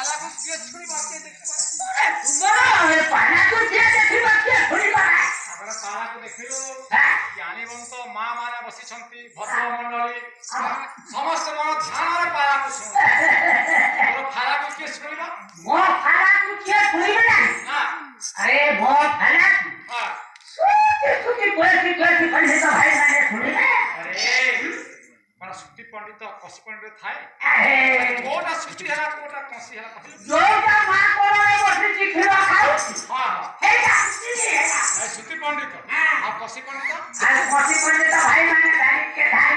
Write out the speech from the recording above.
पाला को किए छुरी बाके देखबा तुमरो हे पाला को किए देखबा के छुरी बा आपण पाला को देखिलो ज्ञानी बंत मां माने बसी छंती भद्र मंडली समस्त मन ध्यान रे पाला को सुन तोर पाला को किए छुरीबा मो पाला को किए छुरीबा ना अरे मो पाला हां सुती कोई पंडित भाई माने छुरीबा अरे पर सुती पंडित कसी पंडित थाए कोटा सुती हला कोटा कसी हला जोटा मां कोरो बसी चिखिलो खाऊ हां हेला सुती पंडित आ कसी पंडित भाई माने धाई के धाई